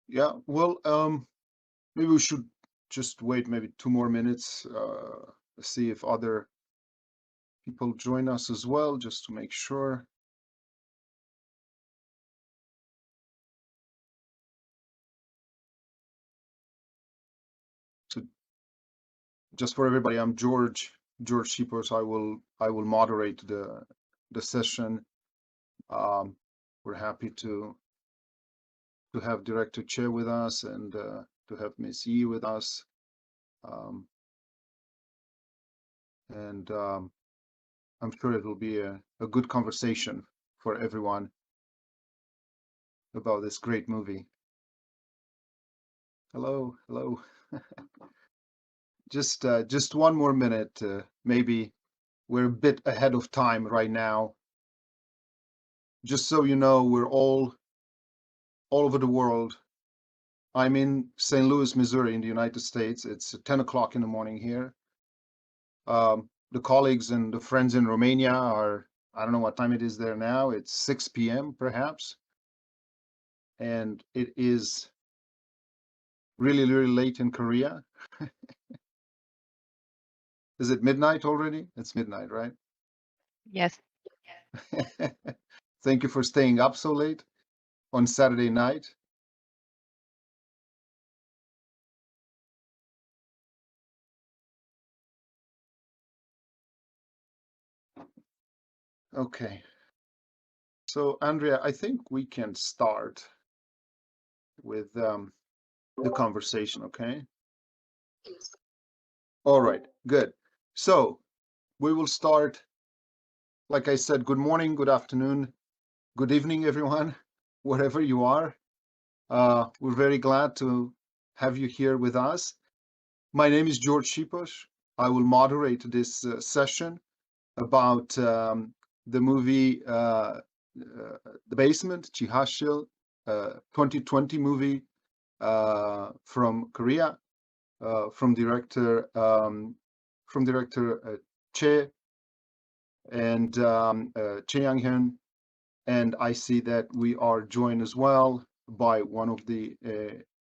Yeah, well, maybe we should just wait maybe 2 more minutes, see if other people join us as well, just to make sure. So just for everybody, I'm George Sipos. I will moderate the session. We're happy to have Director Che with us and to have Miss Yi with us. And I'm sure it will be a good conversation for everyone about this great movie. Hello, hello. Just 1 more minute. Maybe we're a bit ahead of time right now. Just so you know, we're all over the world. I'm in St. Louis, Missouri, in the United States. It's 10 o'clock in the morning here. The colleagues and the friends in Romania are, I don't know what time it is there now. It's 6 p.m. perhaps. And it is really, really late in Korea. Is it midnight already? It's midnight, right? Yes. Thank you for staying up so late on Saturday night. Okay. So, Andrea, I think we can start with the conversation, okay? All right, good. So, we will start, like I said, good morning, good afternoon, good evening, everyone, wherever you are. We're very glad to have you here with us. My name is George Sipos. I will moderate this session about the movie The Basement, Jihashil, 2020 movie from Korea, from director Che and Che Hyun, and I see that we are joined as well by one of the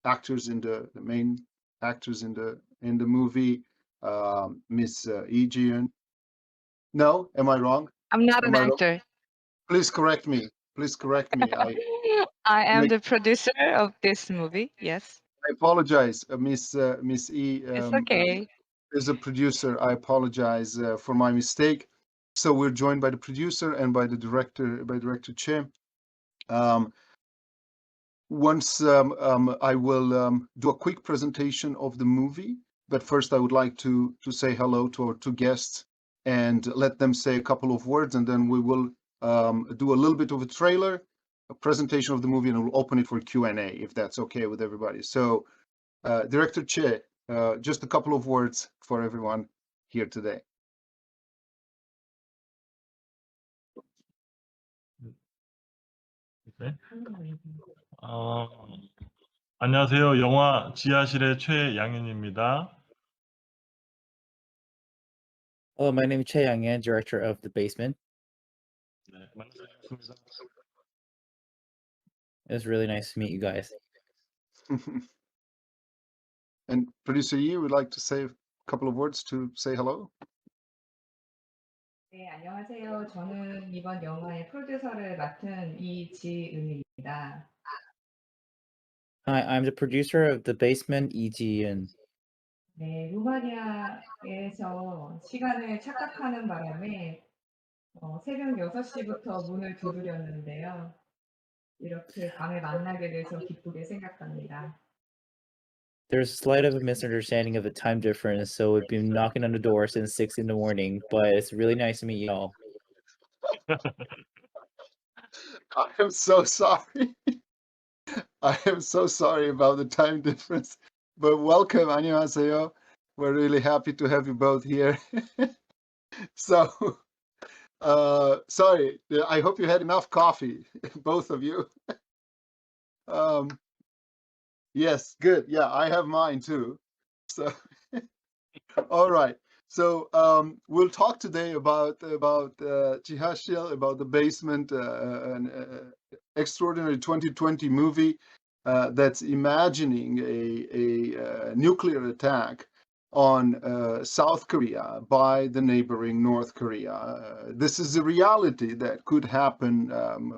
actors in the main actors in the movie, Miss Jieun. No, am I wrong? I'm not an Am I wrong? actor. Please correct me. Please correct me. I am Make, the producer of this movie. Yes. I apologize, Miss E. It's okay. Is a producer. I apologize for my mistake. So we're joined by the producer and by director Che. Once I will do a quick presentation of the movie, but first I would like to say hello to our two guests and let them say a couple of words, and then we will do a little bit of a trailer, a presentation of the movie, and we'll open it for Q&A if that's okay with everybody. So, Director Che, just a couple of words for everyone here today. 네. 안녕하세요. 영화 지하실의 최양현입니다. Hello, my name is Che Young-an, director of The Basement. 네, 만나서 반갑습니다. It was really nice to meet you guys. And producer Yi would like to say a couple of words to say hello. 네, 안녕하세요. 저는 이번 영화의 프로듀서를 맡은 이지은입니다. Hi, I'm the producer of The Basement, Jieun. 네, 루마니아에서 시간을 착각하는 바람에 새벽 6시부터 문을 두드렸는데요. 이렇게 밤에 만나게 돼서 기쁘게 생각합니다. There's slight of a misunderstanding of the time difference, so we've been knocking on the door since 6 in the morning, but it's really nice to meet you all. I am so sorry. I am so sorry about the time difference, but welcome, 안녕하세요. We're really happy to have you both here. So, sorry, I hope you had enough coffee, both of you. Yes, good. Yeah, I have mine too. So, all right. So we'll talk today about Jihashil, about The Basement, an extraordinary 2020 movie. that's imagining a nuclear attack on South Korea by the neighboring North Korea. This is a reality that could happen,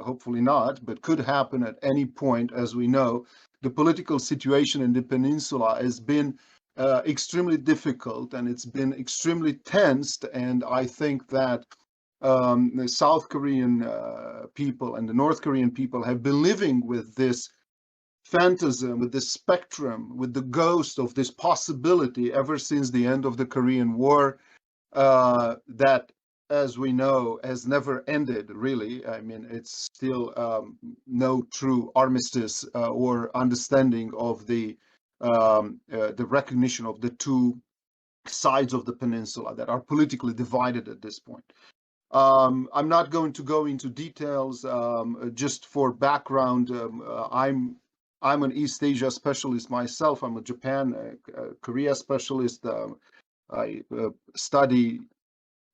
hopefully not, but could happen at any point. As we know, the political situation in the peninsula has been extremely difficult, and it's been extremely tensed. And I think that the South Korean people and the North Korean people have been living with this phantasm, with this spectrum, with the ghost of this possibility ever since the end of the Korean War, that, as we know, has never ended, really. I mean, it's still no true armistice or understanding of the recognition of the two sides of the peninsula that are politically divided at this point. I'm not going to go into details. Just for background, I'm an East Asia specialist myself. I'm a Japan, Korea specialist. I study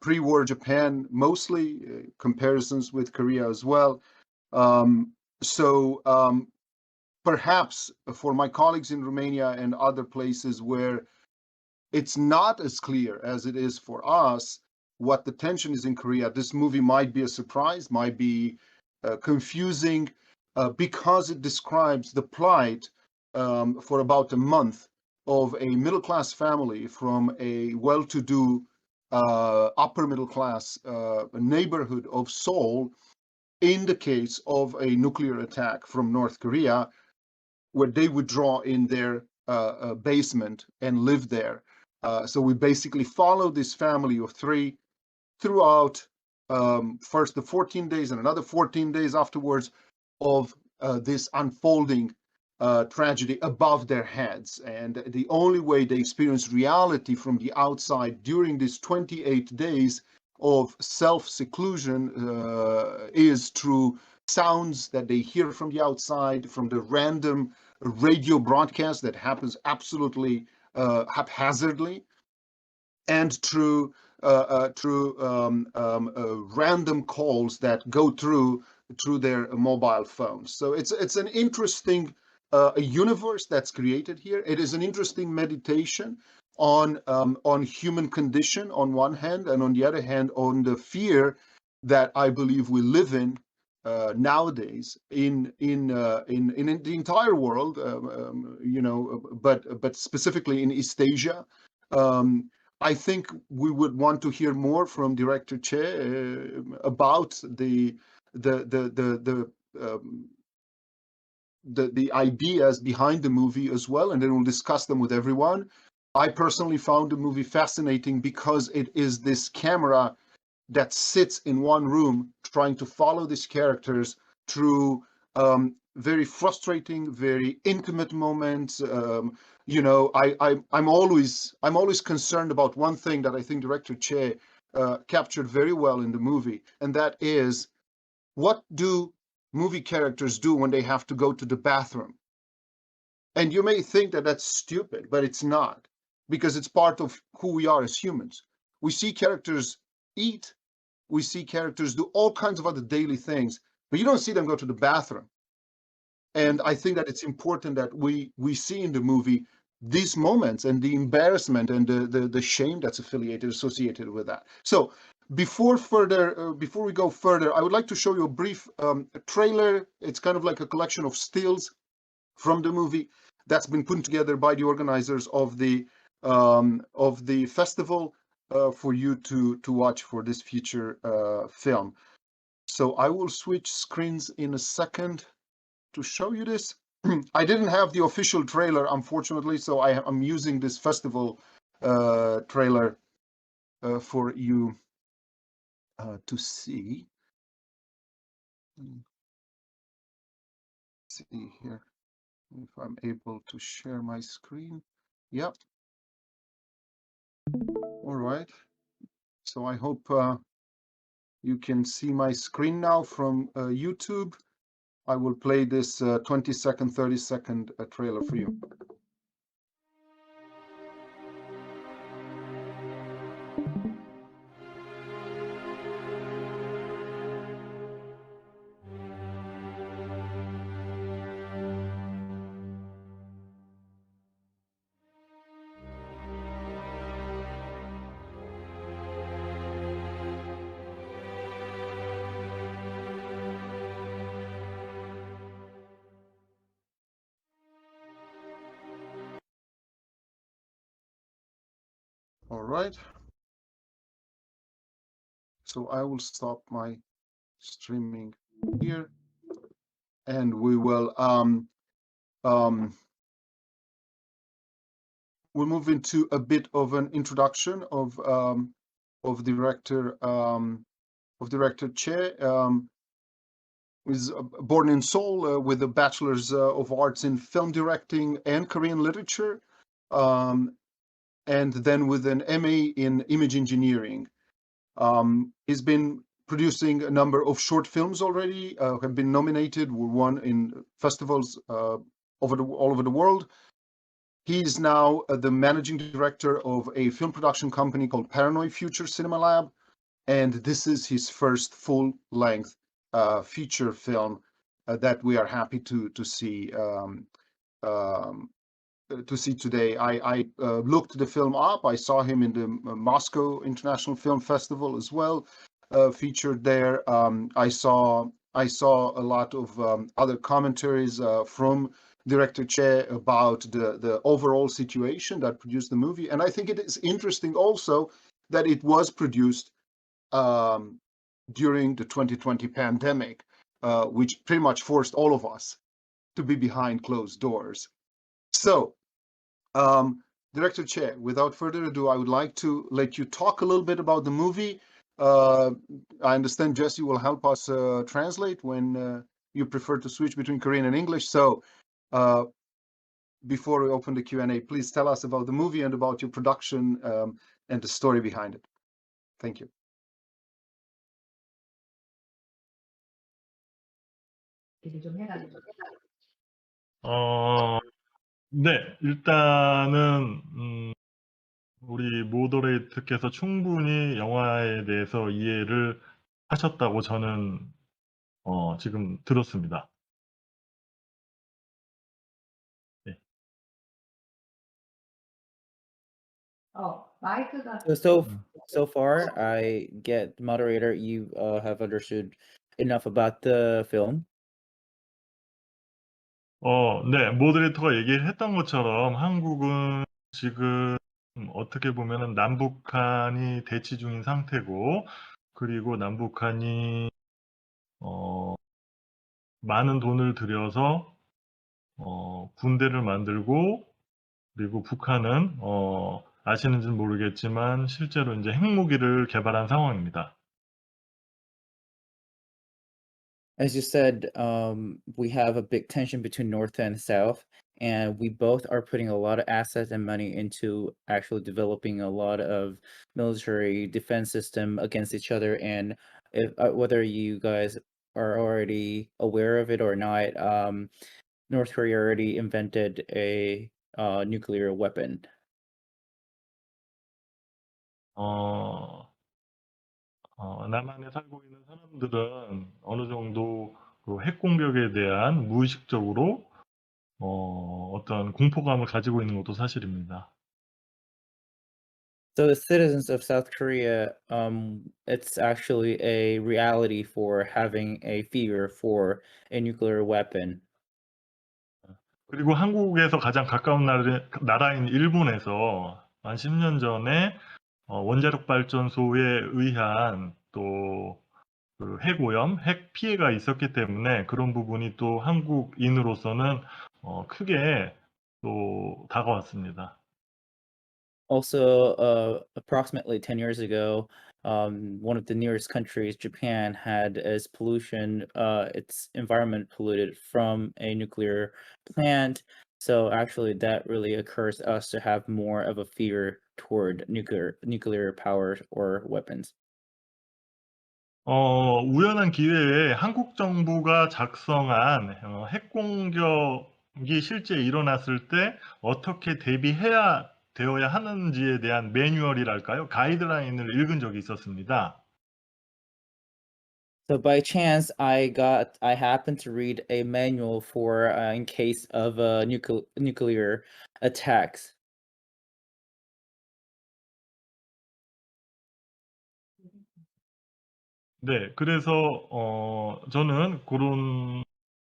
pre-war Japan mostly, comparisons with Korea as well. So perhaps for my colleagues in Romania and other places where it's not as clear as it is for us what the tension is in Korea, this movie might be a surprise, might be confusing, because it describes the plight for about a month of a middle-class family from a well-to-do upper middle-class neighborhood of Seoul in the case of a nuclear attack from North Korea, where they would draw in their basement and live there. So we basically follow this family of three throughout first the 14 days and another 14 days afterwards of this unfolding tragedy above their heads. And the only way they experience reality from the outside during these 28 days of self-seclusion is through sounds that they hear from the outside, from the random radio broadcast that happens absolutely haphazardly, and through random calls that go through their mobile phones. So it's an interesting universe that's created here. It is an interesting meditation on human condition on one hand, and on the other hand, on the fear that I believe we live in nowadays in the entire world, but specifically in East Asia. I think we would want to hear more from Director Che about the ideas behind the movie as well, and then we'll discuss them with everyone. I personally found the movie fascinating because it is this camera that sits in one room trying to follow these characters through very frustrating, very intimate moments. I'm always concerned about one thing that I think Director Che captured very well in the movie, and that is, what do movie characters do when they have to go to the bathroom? And you may think that that's stupid, but it's not, because it's part of who we are as humans. We see characters eat, we see characters do all kinds of other daily things, but you don't see them go to the bathroom. And I think that it's important that we see in the movie these moments and the embarrassment and the shame that's associated with that. So before we go further, I would like to show you a brief trailer. It's kind of like a collection of stills from the movie that's been put together by the organizers of the festival for you to watch for this feature film. So I will switch screens in a second to show you this. I didn't have the official trailer, unfortunately, so I'm using this festival trailer for you to see. Let's see here if I'm able to share my screen. Yep. All right. So I hope you can see my screen now from YouTube. I will play this 20-second, 30-second trailer for you. All right. So I will stop my streaming here, and we will we'll move into a bit of an introduction of director Che. Was born in Seoul with a bachelor's of arts in film directing and Korean literature, and then with an MA in image engineering. He's been producing a number of short films already, have been nominated, were won in festivals all over the world. He's now the managing director of a film production company called Paranoid Future Cinema Lab, and this is his first full-length feature film that we are happy to see today. I looked the film up. I saw him in the Moscow International Film Festival as well, featured there. I saw a lot of other commentaries from director Che about the overall situation that produced the movie, and I think it is interesting also that it was produced during the 2020 pandemic, which pretty much forced all of us to be behind closed doors. So, Director Che, without further ado, I would like to let you talk a little bit about the movie. I understand Jesse will help us translate when you prefer to switch between Korean and English. So, before we open the Q&A, please tell us about the movie and about your production and the story behind it. Thank you. 얘기 좀 해달라고. 네, 일단은 우리 모더레이터께서 충분히 영화에 대해서 이해를 하셨다고 저는 지금 들었습니다. 네. 마이크가 So far, I get moderator. You have understood enough about the film. 네, 모더레이터가 얘기를 했던 것처럼 한국은 지금 어떻게 보면은 남북한이 대치 중인 상태고, 그리고 남북한이 많은 돈을 들여서 군대를 만들고, 그리고 북한은 아시는지는 모르겠지만 실제로 이제 핵무기를 개발한 상황입니다. As you said, we have a big tension between North and South, and we both are putting a lot of assets and money into actually developing a lot of military defense system against each other. And if whether you guys are already aware of it or not, North Korea already invented a nuclear weapon. 남한에 살고 있는 사람들은 어느 정도 그 핵 공격에 대한 무의식적으로 어떤 공포감을 가지고 있는 것도 사실입니다. So the citizens of South Korea, it's actually a reality for having a fear for a nuclear weapon. 그리고 한국에서 가장 가까운 나라인 일본에서 한 10년 전에 원자력 발전소에 의한 또 그 핵오염, 핵 피해가 있었기 때문에 그런 부분이 또 한국인으로서는 크게 또 다가왔습니다. Also, approximately 10 years ago, one of the nearest countries, Japan, had its pollution, its environment polluted from a nuclear plant. So actually, that really occurs us to have more of a fear toward nuclear power or weapons. 우연한 기회에 한국 정부가 작성한 핵 공격이 실제 일어났을 때 어떻게 대비해야 되어야 하는지에 대한 매뉴얼이랄까요? 가이드라인을 읽은 적이 있었습니다. So by chance, I happened to read a manual for in case of nuclear attacks. 네, 그래서 저는 그런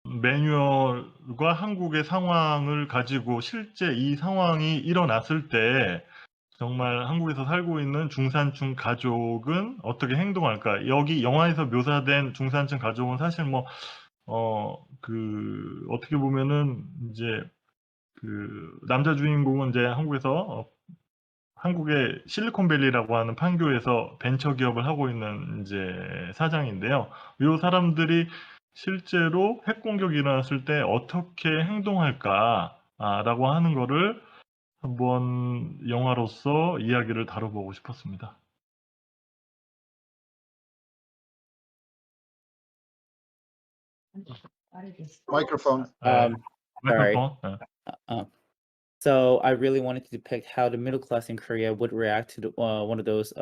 매뉴얼과 한국의 상황을 가지고 실제 이 상황이 일어났을 때 정말 한국에서 살고 있는 중산층 가족은 어떻게 행동할까? 여기 영화에서 묘사된 중산층 가족은 사실 뭐, 어떻게 보면은 이제 남자 주인공은 이제 한국의 실리콘밸리라고 하는 판교에서 벤처 기업을 하고 있는 이제 사장인데요. 이 사람들이 실제로 핵 공격이 일어났을 때 어떻게 행동할까라고 하는 거를 한번 영화로서 이야기를 다뤄보고 싶었습니다. Microphone. Sorry. 마이크로폰. So I really wanted to depict how the middle class in Korea would react to one of those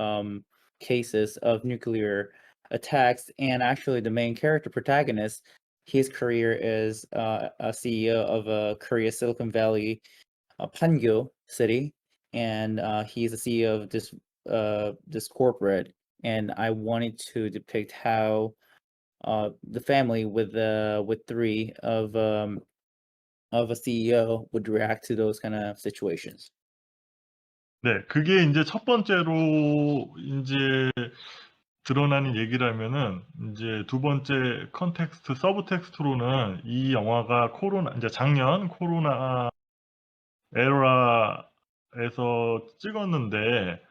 cases of nuclear attacks. And actually, the main character protagonist, his career is a CEO of Korea Silicon Valley, Pangyo city, and he's a CEO of this corporate. And I wanted to depict how the family with three of a CEO would react to those kind of situations. 네, 그게 이제 첫 번째로 이제 드러나는 얘기라면은 이제 두 번째 컨텍스트, 서브텍스트로는 이 영화가 이제 작년 코로나 에라에서 찍었는데,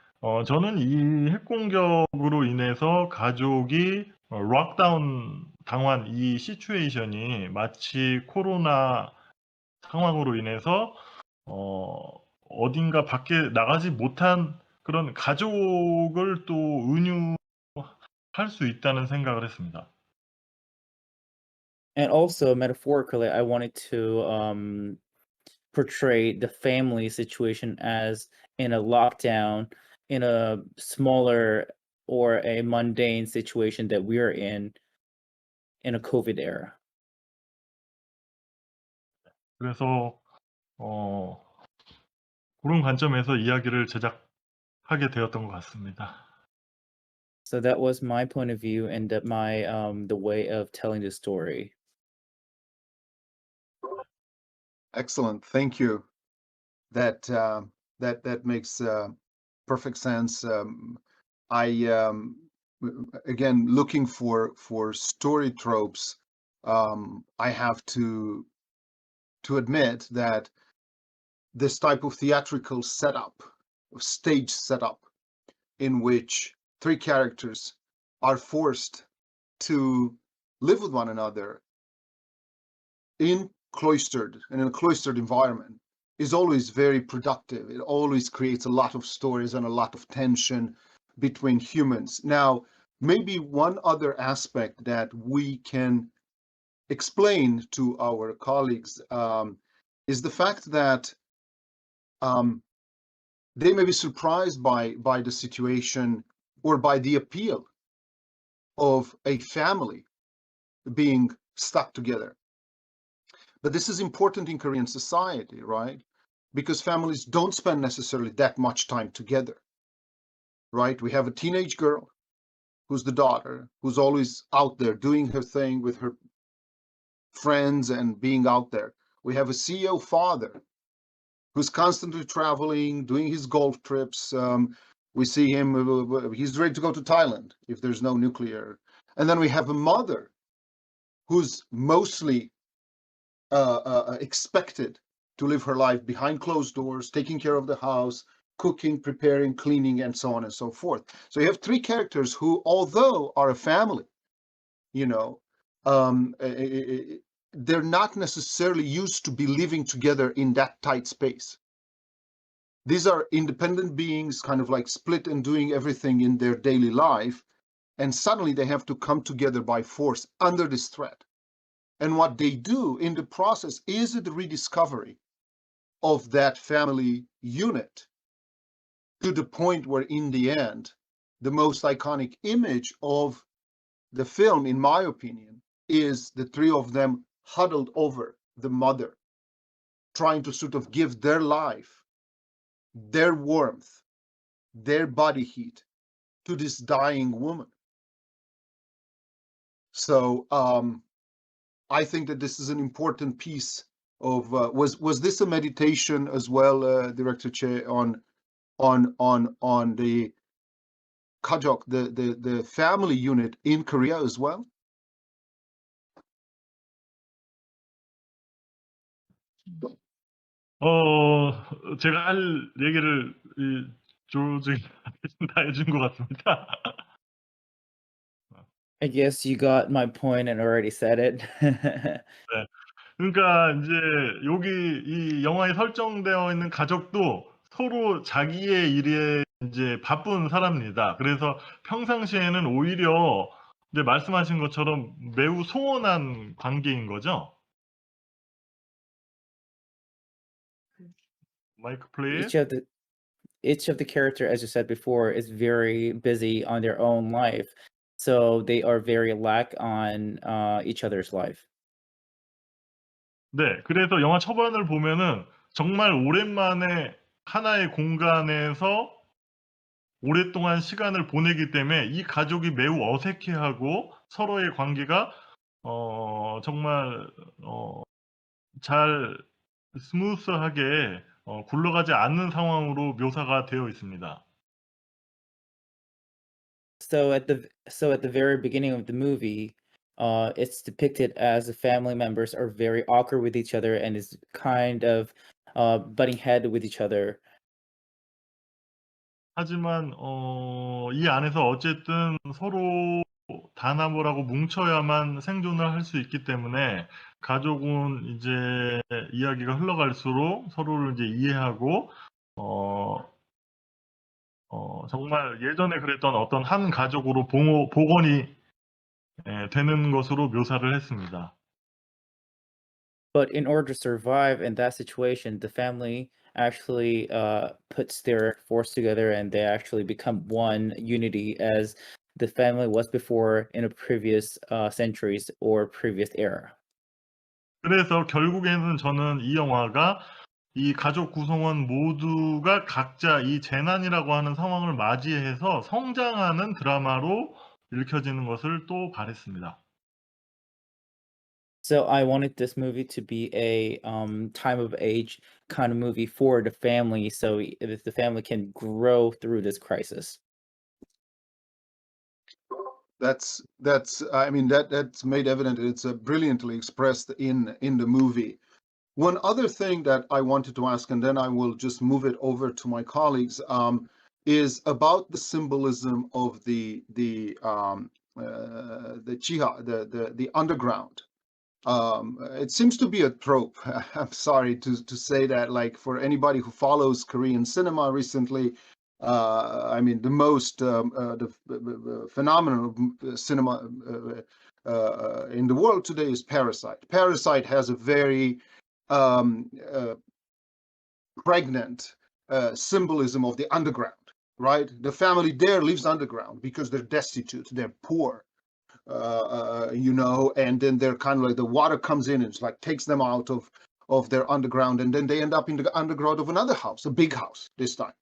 저는 이 핵공격으로 인해서 가족이 락다운 당한 이 시츄에이션이 마치 코로나 상황으로 인해서 어딘가 밖에 나가지 못한 그런 가족을 또 은유할 수 있다는 생각을 했습니다. And also metaphorically, I wanted to portray the family situation as in a lockdown, in a smaller or a mundane situation that we are in a COVID era. 그래서 그런 관점에서 이야기를 제작하게 되었던 것 같습니다. So that was my point of view and that my the way of telling the story. Excellent. Thank you. That makes perfect sense. Again, looking for story tropes, I have to admit that this type of theatrical setup, stage setup, in which three characters are forced to live with one another in a cloistered environment, is always very productive. It always creates a lot of stories and a lot of tension between humans. Now, maybe one other aspect that we can explain to our colleagues is the fact that they may be surprised by the situation or by the appeal of a family being stuck together. But this is important in Korean society, right? Because families don't spend necessarily that much time together, right? We have a teenage girl who's the daughter, who's always out there doing her thing with her friends and being out there. We have a CEO father who's constantly traveling, doing his golf trips. We see him, he's ready to go to Thailand if there's no nuclear. And then we have a mother who's mostly expected to live her life behind closed doors, taking care of the house, cooking, preparing, cleaning, and so on and so forth. So you have three characters who, although are a family, they're not necessarily used to be living together in that tight space. These are independent beings, kind of like split and doing everything in their daily life, and suddenly they have to come together by force under this threat. And what they do in the process is the rediscovery of that family unit, to the point where in the end, the most iconic image of the film, in my opinion, is the three of them huddled over the mother, trying to sort of give their life, their warmth, their body heat to this dying woman. So I think that this is an important piece of was this a meditation as well, Director Che, on on the 가족, the family unit in Korea as well? 제가 할 얘기를 조직이 다 해준 것 같습니다. I guess you got my point and already said it. 네. 그러니까 이제 여기 이 영화에 설정되어 있는 가족도 서로 자기의 일에 이제 바쁜 사람입니다. 그래서 평상시에는 오히려 이제 말씀하신 것처럼 매우 소원한 관계인 거죠. 마이크 플리즈. Each of the character, as you said before, is very busy on their own life, so they are very lack on each other's life. 네, 그래서 영화 초반을 보면은 정말 오랜만에 하나의 공간에서 오랫동안 시간을 보내기 때문에 이 가족이 매우 어색해하고 서로의 관계가 정말 잘 스무스하게 굴러가지 않는 상황으로 묘사가 되어 있습니다. So at the very beginning of the movie, it's depicted as the family members are very awkward with each other and is kind of butting head with each other. 하지만 이 안에서 어쨌든 서로 단합을 하고 뭉쳐야만 생존을 할 수 있기 때문에 가족은 이제 이야기가 흘러갈수록 서로를 이제 이해하고 정말 예전에 그랬던 어떤 한 가족으로 복원이 되는 것으로 묘사를 했습니다. But in order to survive in that situation, the family actually puts their force together and they actually become one unity as the family was before in a previous centuries or previous era. 그래서 결국에는 저는 이 영화가 이 가족 구성원 모두가 각자 이 재난이라고 하는 상황을 맞이해서 성장하는 드라마로 읽혀지는 것을 또 바랬습니다. So I wanted this movie to be a time of age kind of movie for the family, so if the family can grow through this crisis. That's I mean that's made evident. It's brilliantly expressed in the movie. One other thing that I wanted to ask, and then I will just move it over to my colleagues, is about the symbolism of the jihad, the underground. It seems to be a trope. I'm sorry to say that. Like for anybody who follows Korean cinema recently, I mean the most phenomenal cinema in the world today is Parasite. Parasite has a very pregnant symbolism of the underground, right? The family there lives underground because they're destitute, they're poor, and then they're kind of like the water comes in and it's like takes them out of their underground, and then they end up in the underground of another house, a big house this time,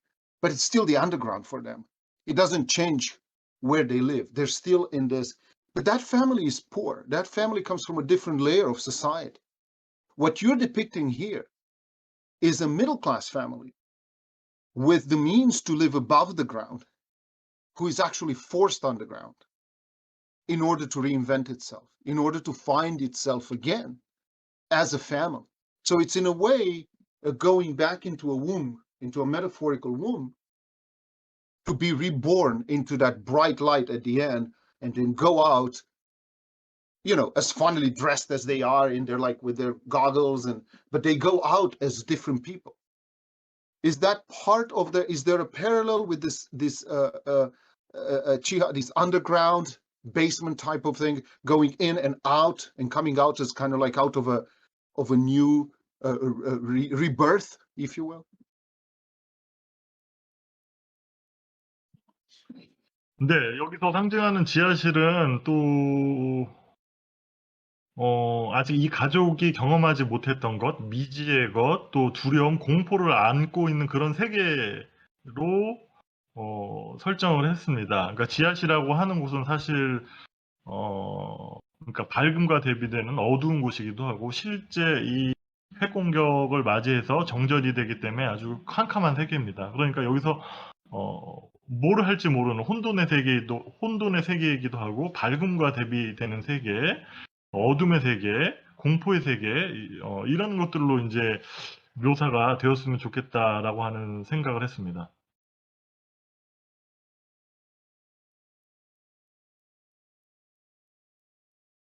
but it's still the underground for them. It doesn't change where they live. They're still in this, but that family is poor. That family comes from a different layer of society. What you're depicting here is a middle-class family with the means to live above the ground, who is actually forced underground in order to reinvent itself, in order to find itself again as a family. So it's in a way going back into a womb, into a metaphorical womb, to be reborn into that bright light at the end, and then go out, as funnily dressed as they are in their, like with their goggles, but they go out as different people. Is that part of is there a parallel with this this underground basement type of thing, going in and out and coming out as kind of like out of a new rebirth, if you will? 네, 여기서 상징하는 지하실은 또 아직 이 가족이 경험하지 못했던 것, 미지의 것, 또 두려움, 공포를 안고 있는 그런 세계로 설정을 했습니다. 그러니까 지하실이라고 하는 곳은 사실 그러니까 밝음과 대비되는 어두운 곳이기도 하고, 실제 이 핵 공격을 맞이해서 정전이 되기 때문에 아주 캄캄한 세계입니다. 그러니까 여기서 뭘 할지 모르는 혼돈의 세계이기도 하고 밝음과 대비되는 세계, 어둠의 세계, 공포의 세계 이런 것들로 이제 묘사가 되었으면 좋겠다라고 하는 생각을 했습니다.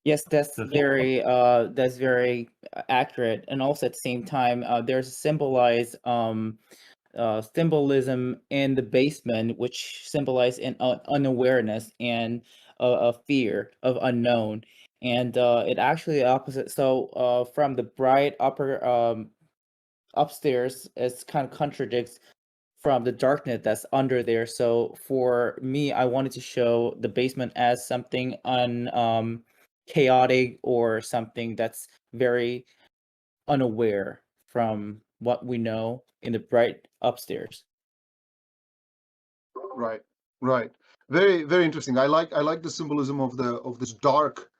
Yes, that's That's very accurate, and also at the same time, there's symbolism in the basement, which symbolize an unawareness and a fear of unknown, and it actually opposite. So, from the bright upper upstairs, it's kind of contradicts from the darkness that's under there. So for me, I wanted to show the basement as something chaotic or something that's very unaware from what we know in the bright upstairs. Right, right. Very, very interesting. I like the symbolism of this dark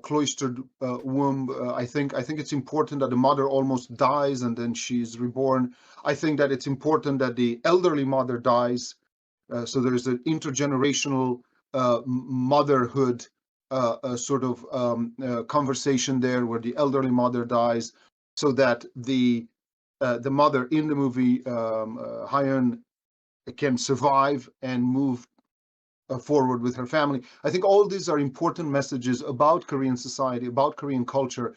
cloistered womb. I think it's important that the mother almost dies and then she's reborn. I think that it's important that the elderly mother dies. So there's an intergenerational motherhood sort of conversation there, where the elderly mother dies, so that the mother in the movie, Hyun, can survive and move forward with her family. I think all these are important messages about Korean society, about Korean culture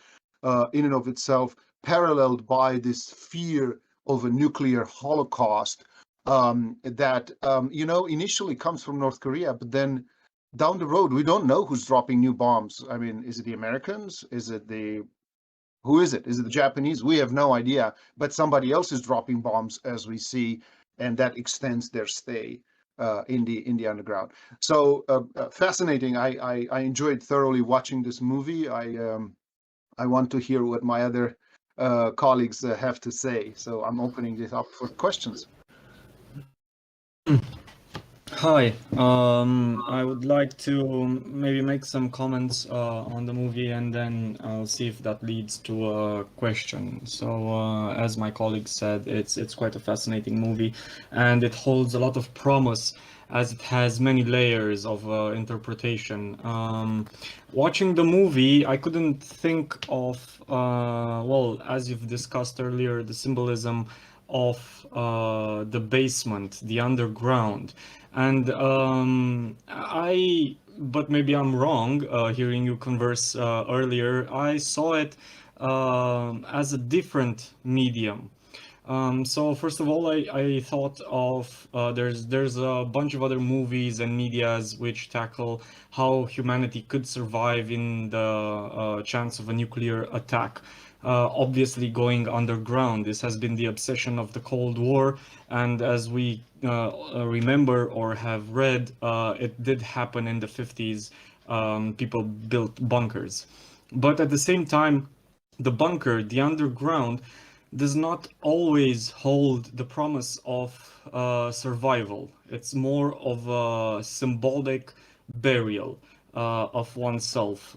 in and of itself, paralleled by this fear of a nuclear holocaust that initially comes from North Korea, but then down the road we don't know who's dropping new bombs. I mean, is it the Americans? Who is it? Is it the Japanese? We have no idea, but somebody else is dropping bombs, as we see, and that extends their stay in the underground. So fascinating. I enjoyed thoroughly watching this movie. I want to hear what my other colleagues have to say. So I'm opening this up for questions. Hi, I would like to maybe make some comments on the movie, and then I'll see if that leads to a question. So, as my colleague said, it's quite a fascinating movie, and it holds a lot of promise as it has many layers of interpretation. Watching the movie, I couldn't think of, well, as you've discussed earlier, the symbolism of the basement, the underground. And but maybe I'm wrong, hearing you converse earlier, I saw it as a different medium. So first of all, I thought of there's a bunch of other movies and medias which tackle how humanity could survive in the chance of a nuclear attack. Obviously going underground. This has been the obsession of the Cold War, and as we remember or have read, it did happen in the 50s. People built bunkers. But at the same time, the bunker, the underground, does not always hold the promise of survival. It's more of a symbolic burial of oneself,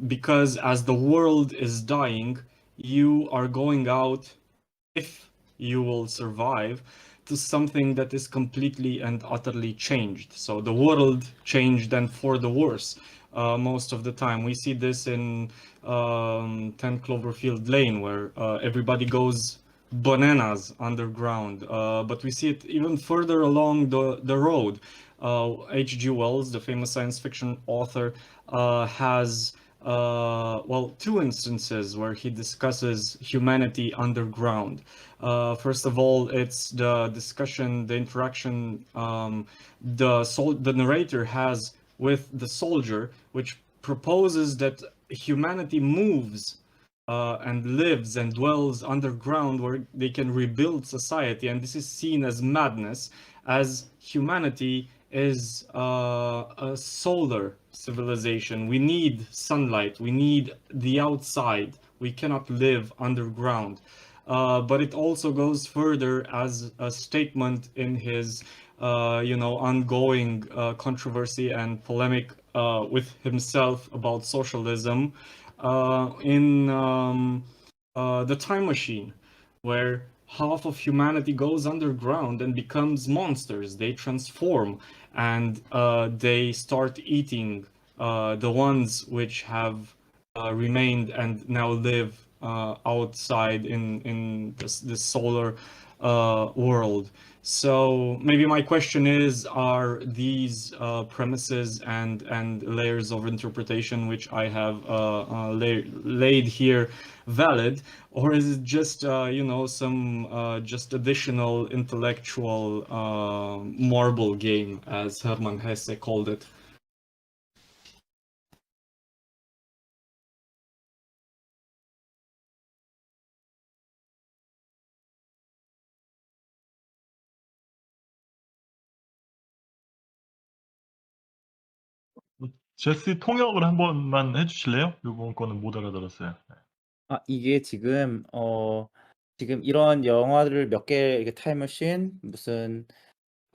because as the world is dying, you are going out, if you will survive, to something that is completely and utterly changed. So the world changed, and for the worse. Most of the time we see this in 10 Cloverfield Lane, where everybody goes bananas underground, but we see it even further along the road. H.G. Wells, the famous science fiction author, has well, two instances where he discusses humanity underground. First of all, it's the discussion, the interaction the narrator has with the soldier, which proposes that humanity moves and lives and dwells underground, where they can rebuild society, and this is seen as madness, as humanity is a solar civilization. We need sunlight, we need the outside, we cannot live underground. But it also goes further as a statement in his ongoing controversy and polemic with himself about socialism, in the time machine, where half of humanity goes underground and becomes monsters. They transform and they start eating the ones which have remained and now live outside in this solar world. So maybe my question is, are these premises and layers of interpretation which I have laid here valid, or is it just some just additional intellectual marble game, as Hermann Hesse called it? 제시 통역을 한 번만 해주실래요? 이번 거는 못 알아들었어요. 이게 지금 지금 이런 영화들을 몇 개 이렇게 타임머신 무슨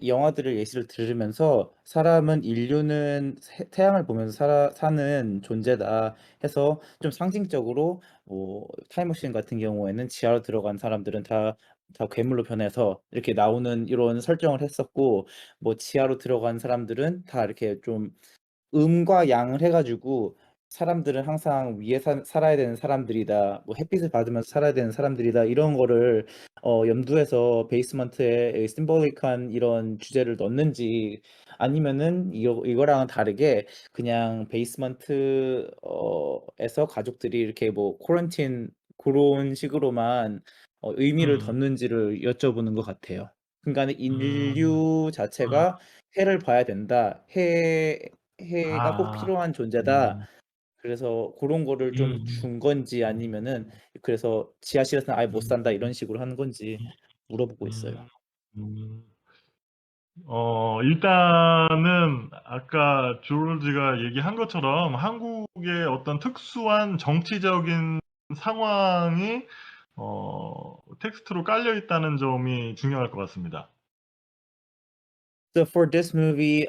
영화들을 예시를 들으면서 사람은 인류는 태양을 보면서 사는 존재다 해서 좀 상징적으로 뭐 타임머신 같은 경우에는 지하로 들어간 사람들은 다 괴물로 변해서 이렇게 나오는 이런 설정을 했었고, 뭐 지하로 들어간 사람들은 다 이렇게 좀 음과 양을 해 가지고 사람들은 항상 위에 살아야 되는 사람들이다, 뭐 햇빛을 받으면서 살아야 되는 사람들이다, 이런 거를 염두해서 베이스먼트에 심볼릭한 이런 주제를 넣는지, 아니면은 이거랑은 다르게 그냥 베이스먼트 에서 가족들이 이렇게 뭐 쿼런틴 그런 식으로만 의미를 뒀는지를 여쭤보는 것 같아요. 그러니까는 인류 자체가 해를 봐야 된다. 해가 꼭 필요한 존재다. 그래서 그런 거를 좀 준 건지, 아니면은 그래서 지하실에서는 아예 못 산다 이런 식으로 하는 건지 물어보고 있어요. 일단은 아까 조르지가 얘기한 것처럼 한국의 어떤 특수한 정치적인 상황이 텍스트로 깔려 있다는 점이 중요할 것 같습니다. So for this movie,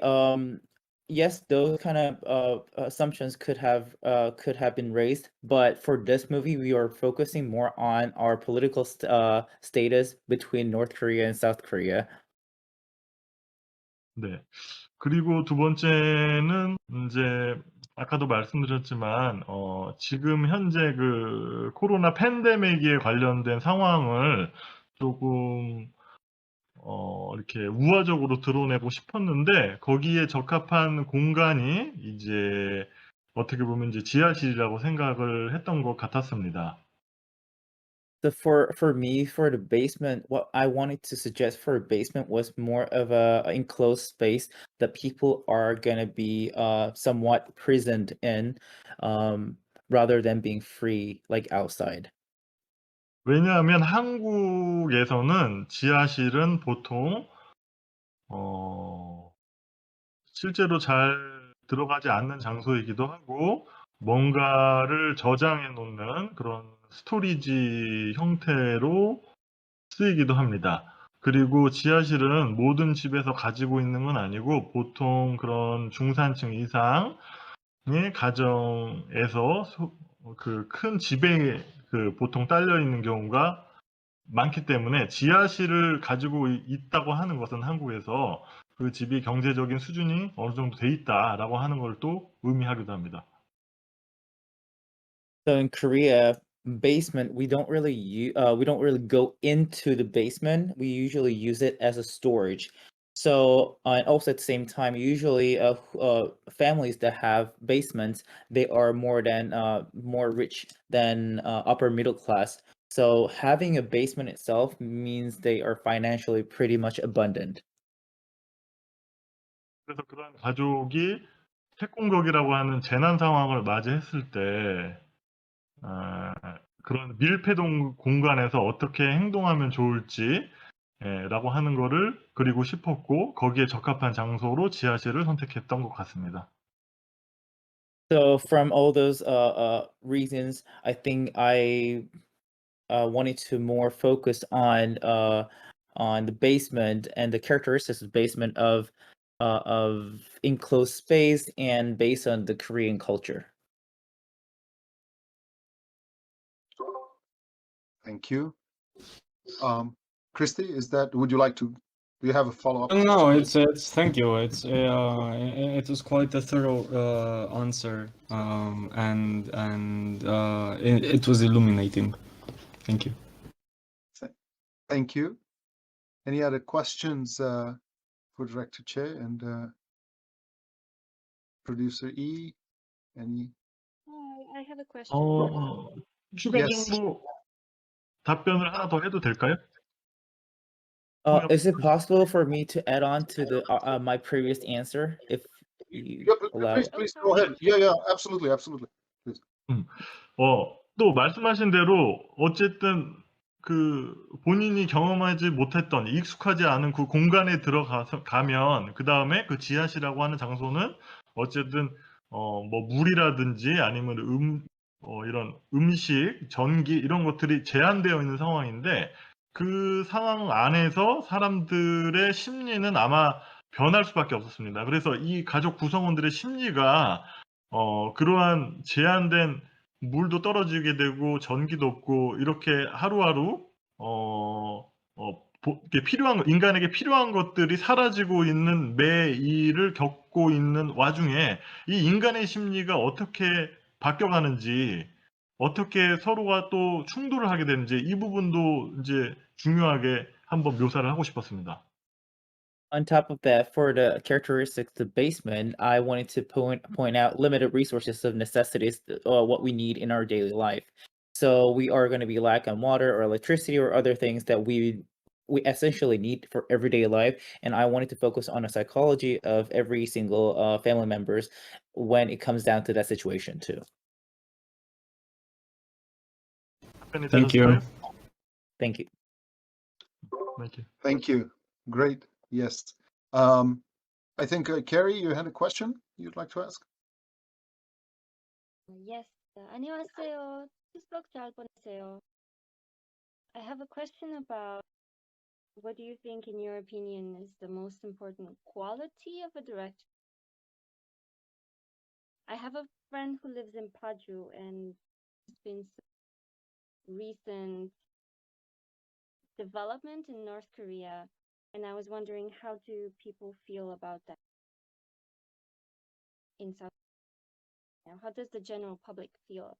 yes, those kind of assumptions could have been raised, but for this movie, we are focusing more on our political status between North Korea and South Korea. 네. 그리고 두 번째는 이제 아까도 말씀드렸지만 지금 현재 그 코로나 팬데믹에 관련된 상황을 조금 이렇게 우화적으로 드러내고 싶었는데, 거기에 적합한 공간이 이제 어떻게 보면 이제 지하실이라고 생각을 했던 것 같았습니다. So for me, for the basement, what I wanted to suggest for a basement was more of a enclosed space that people are gonna be somewhat prisoned in, rather than being free like outside. 왜냐하면 한국에서는 지하실은 보통 실제로 잘 들어가지 않는 장소이기도 하고, 뭔가를 저장해 놓는 그런 스토리지 형태로 쓰이기도 합니다. 그리고 지하실은 모든 집에서 가지고 있는 건 아니고, 보통 그런 중산층 이상의 가정에서 그 큰 집에 보통 딸려 있는 경우가 많기 때문에, 지하실을 가지고 있다고 하는 것은 한국에서 그 집이 경제적인 수준이 어느 정도 돼 있다라고 하는 걸 또 의미하기도 합니다. So in Korea, basement, we don't really go into the basement. We usually use it as a storage. So and also at the same time, usually families that have basements, they are more rich than upper middle class. So having a basement itself means they are financially pretty much abundant. 그래서 그런 가족이 핵공격이라고 하는 재난 상황을 맞이했을 때 그런 밀폐동 공간에서 어떻게 행동하면 좋을지 라고 하는 거를 그리고 싶었고, 거기에 적합한 장소로 지하실을 선택했던 것 같습니다. So from all those reasons, I think I wanted to more focus on the basement and the characteristics of basement of enclosed space and based on the Korean culture. Thank you. Christy, would you like to, do you have a follow-up? No, it's thank you. It was quite a thorough answer, and it was illuminating. Thank you. Thank you. Any other questions for Director Che and Producer E? Any? I have a question. 추가적으로 답변을 하나 더 해도 될까요? Is it possible for me to add on to the my previous answer, if you allow? Please go ahead. Yeah, absolutely. Please. 또 말씀하신 대로 어쨌든 그 본인이 경험하지 못했던 익숙하지 않은 그 공간에 가면 그 다음에 그 지하실이라고 하는 장소는 어쨌든 뭐 물이라든지 아니면 이런 음식, 전기 이런 것들이 제한되어 있는 상황인데 그 상황 안에서 사람들의 심리는 아마 변할 수밖에 없었습니다. 그래서 이 가족 구성원들의 심리가 그러한 제한된 물도 떨어지게 되고 전기도 없고 이렇게 하루하루 인간에게 필요한 것들이 사라지고 있는 매일을 겪고 있는 와중에 이 인간의 심리가 어떻게 바뀌어가는지, 어떻게 서로가 또 충돌을 하게 되는지 이 부분도 이제 중요하게 한번 묘사를 하고 싶었습니다. On top of that, for the characteristics of the basement, I wanted to point out limited resources of necessities, what we need in our daily life. So we are going to be lack on water or electricity or other things that we essentially need for everyday life. And I wanted to focus on the psychology of every single family members when it comes down to that situation too. Thank you. Thank you. Thank you. Great. Yes. I think Carrie, you had a question you'd like to ask? Yes. 안녕하세요. 추석 잘 보내세요. I have a question about what do you think, in your opinion, is the most important quality of a director? I have a friend who lives in Paju, and there's been some recent development in North Korea, and I was wondering, how do people feel about that in South Korea? How does the general public feel?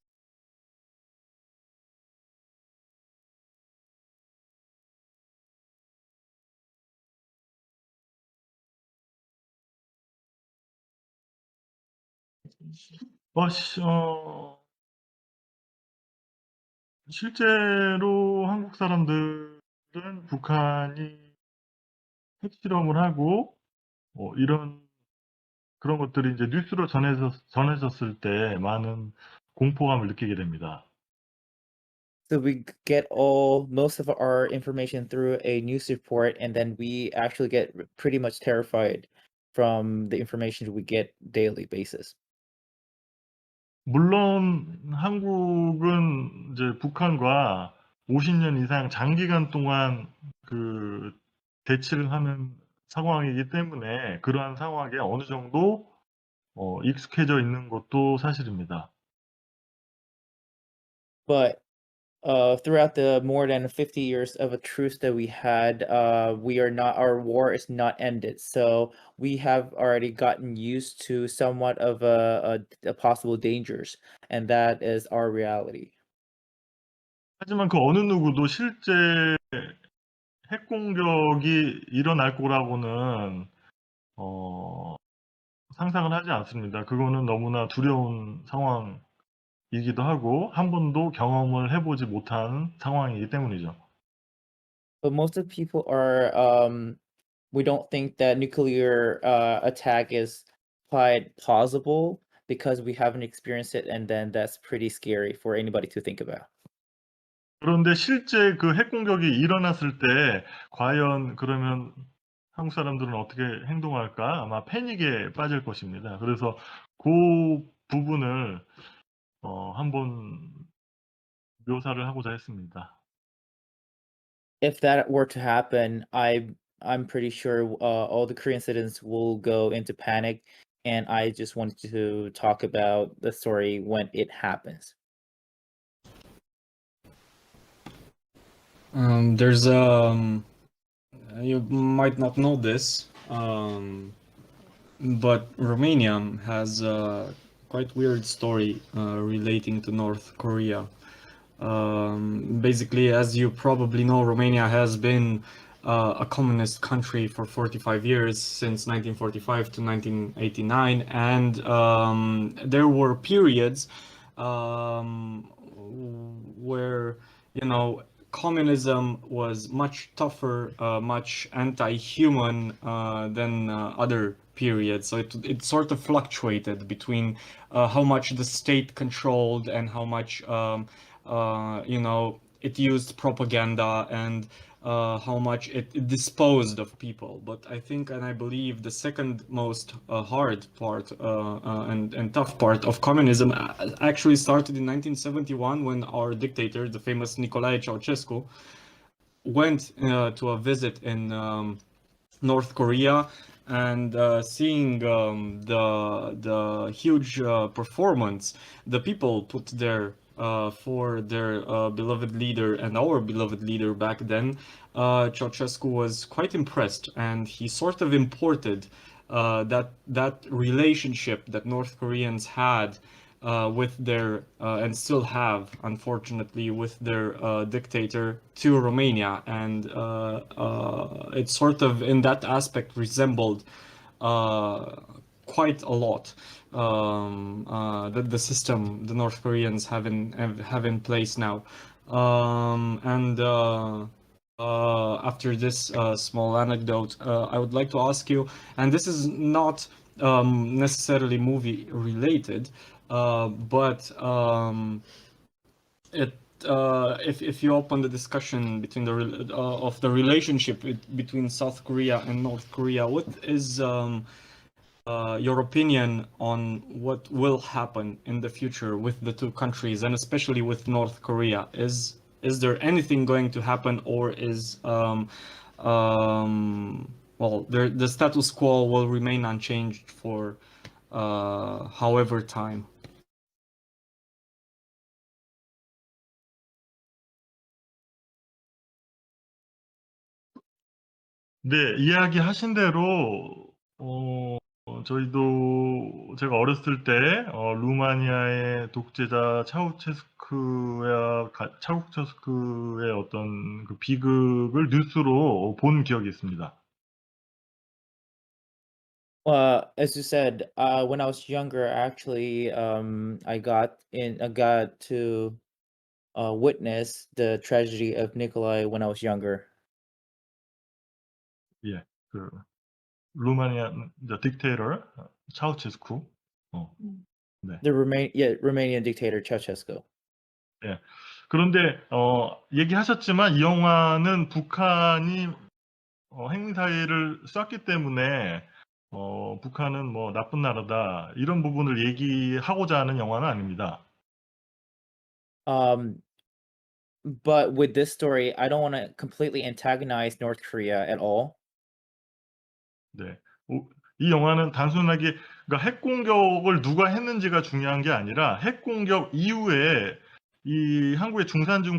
실제로 한국 사람들은 북한이 핵실험을 하고 그런 것들이 이제 뉴스로 전해졌을 때 많은 공포감을 느끼게 됩니다. So we get most of our information through a news report, and then we actually get pretty much terrified from the information we get daily basis. 물론 한국은 이제 북한과 50년 이상 장기간 동안 그 대치를 하는 상황이기 때문에 그러한 상황에 어느 정도 익숙해져 있는 것도 사실입니다. But throughout the more than 50 years of a truce that we had, our war is not ended. So we have already gotten used to somewhat of a possible dangers, and that is our reality. 하지만 그 어느 누구도 실제 핵 공격이 일어날 거라고는 상상을 하지 않습니다. 그거는 너무나 두려운 상황이기도 하고 한 번도 경험을 해보지 못한 상황이기 때문이죠. But most of the people are we don't think that nuclear attack is quite plausible because we haven't experienced it, and then that's pretty scary for anybody to think about. 그런데 실제 그 핵 공격이 일어났을 때 과연 그러면 한국 사람들은 어떻게 행동할까? 아마 패닉에 빠질 것입니다. 그래서 그 부분을 한번 묘사를 하고자 했습니다. If that were to happen, I'm pretty sure all the Korean citizens will go into panic, and I just wanted to talk about the story when it happens. There's you might not know this, but Romania has a quite weird story relating to North Korea. Basically, as you probably know, Romania has been a communist country for 45 years, since 1945 to 1989, and there were periods where, you know, communism was much tougher, much anti-human than other periods. So it sort of fluctuated between how much the state controlled and how much you know, it used propaganda, and how much it disposed of people. But I think, and I believe, the second most hard part and tough part of communism actually started in 1971, when our dictator, the famous Nicolae Ceausescu, went to a visit in North Korea, and seeing the huge performance the people put there for their beloved leader and our beloved leader back then, Ceausescu was quite impressed, and he sort of imported that relationship that North Koreans had with their and still have, unfortunately, with their dictator to Romania, and it sort of, in that aspect, resembled quite a lot the system the North Koreans have in place now, and after this small anecdote, I would like to ask you, and this is not necessarily movie related, but if you open the discussion between of the relationship between South Korea and North Korea, what is your opinion on what will happen in the future with the two countries, and especially with North Korea? Is there anything going to happen, or is well, the status quo will remain unchanged for however time? 네, 이야기하신 대로 저희도 제가 어렸을 때 루마니아의 독재자 차우체스크의 어떤 그 비극을 뉴스로 본 기억이 있습니다. As you said, when I was younger, actually, I got to witness the tragedy of Nikolai when I was younger. 예, 그 루마니아 딕테이터 차우체스쿠. 네. The Romanian dictator Ceausescu. 예. 그런데 얘기하셨지만 이 영화는 북한이 핵미사일을 쐈기 때문에 북한은 뭐 나쁜 나라다 이런 부분을 얘기하고자 하는 영화는 아닙니다. But with this story, I don't want to completely antagonize North Korea at all. 네. 이 영화는 단순하게 그러니까 핵 공격을 누가 했는지가 중요한 게 아니라 핵 공격 이후에 이 한국의 중산층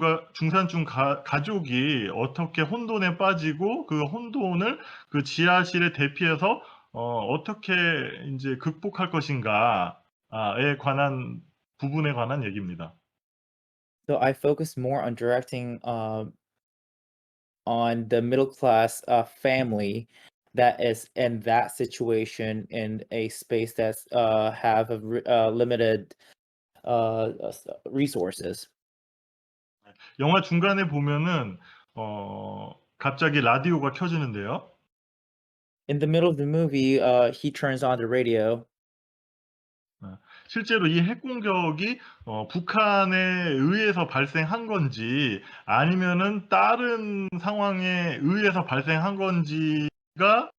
가족이 어떻게 혼돈에 빠지고 그 혼돈을 그 지하실에 대피해서 어떻게 이제 극복할 것인가에 관한 부분에 관한 얘기입니다. So I focus more on directing on the middle class family that is in that situation in a space that's have limited resources. 영화 중간에 보면은 갑자기 라디오가 켜지는데요. In the middle of the movie, he turns on the radio. 실제로 이 핵 공격이 북한에 의해서 발생한 건지 아니면은 다른 상황에 의해서 발생한 건지가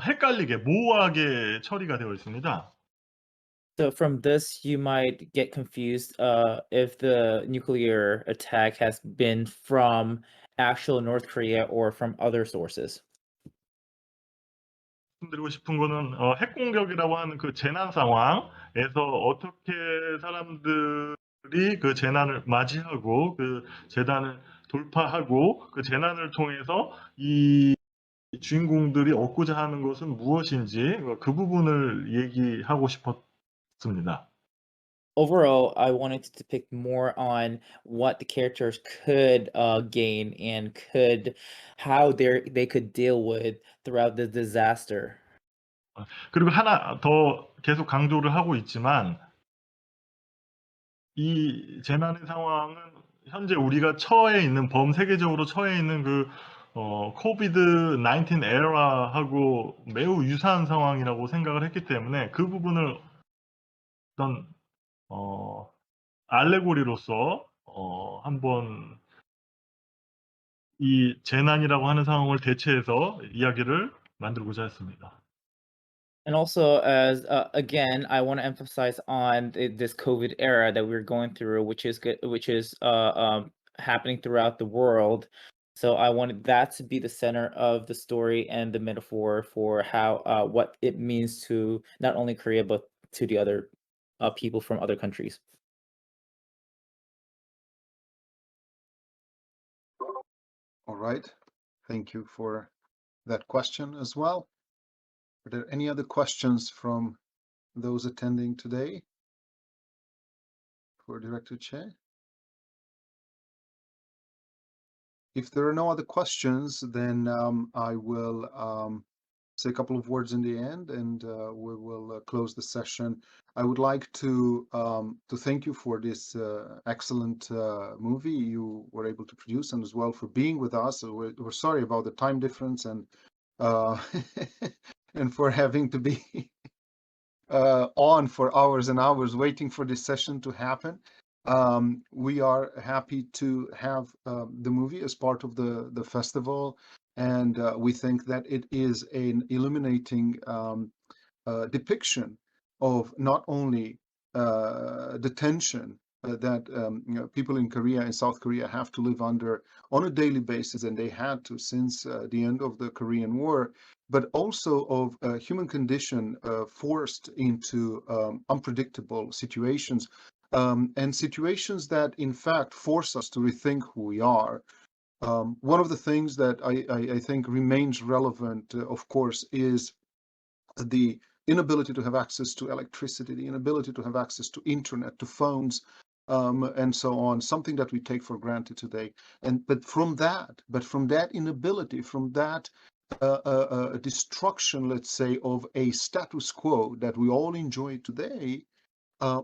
헷갈리게 모호하게 처리가 되어 있습니다. So from this, you might get confused if the nuclear attack has been from actual North Korea or from other sources. 말씀드리고 싶은 거는 핵 공격이라고 하는 그 재난 상황에서 어떻게 사람들이 그 재난을 맞이하고 그 재난을 돌파하고 그 재난을 통해서 이 주인공들이 얻고자 하는 것은 무엇인지 그 부분을 얘기하고 싶었습니다. Overall, I wanted to depict more on what the characters could gain and how they could deal with throughout the disaster. 그리고 하나 더 계속 강조를 하고 있지만 이 재난의 상황은 현재 우리가 세계적으로 처해 있는 그 코비드 19 에라하고 매우 유사한 상황이라고 생각을 했기 때문에 그 부분을 어떤 알레고리로서 한번 이 재난이라고 하는 상황을 대체해서 이야기를 만들고자 했습니다. And also, as again, I want to emphasize on this COVID era that we're going through, which is happening throughout the world. So I wanted that to be the center of the story and the metaphor for how what it means to not only Korea but to the other people from other countries. All right. Thank you for that question as well. Are there any other questions from those attending today for Director Che? If there are no other questions, then I will say a couple of words in the end, and we will close the session. I would like to thank you for this excellent movie you were able to produce, and as well for being with us. We're sorry about the time difference and and for having to be on for hours and hours waiting for this session to happen. We are happy to have the movie as part of the festival, and we think that it is an illuminating depiction of not only the tension that people in Korea and South Korea have to live under on a daily basis, and they had to since the end of the Korean War, but also of human condition forced into unpredictable situations, and situations that in fact force us to rethink who we are. One of the things that I think remains relevant, of course, is the inability to have access to electricity, the inability to have access to internet, to phones, and so on, something that we take for granted today. But from that inability, from that destruction, let's say, of a status quo that we all enjoy today,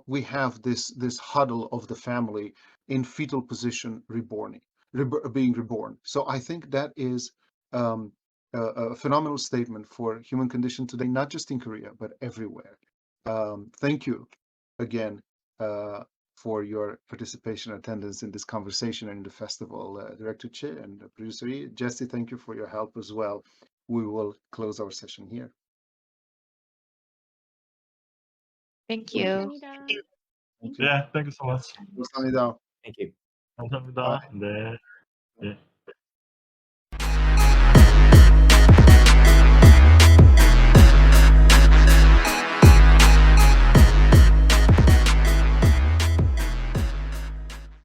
we have this huddle of the family in fetal position being reborn. So I think that is a phenomenal statement for human condition today, not just in Korea, but everywhere. Thank you again for your participation and attendance in this conversation and in the festival. Director Che and Producer E. Jesse, thank you for your help as well. We will close our session here. Thank you. 감사합니다. Yeah, thank you so much. 감사합니다. Thank you. 감사합니다. 네. 네.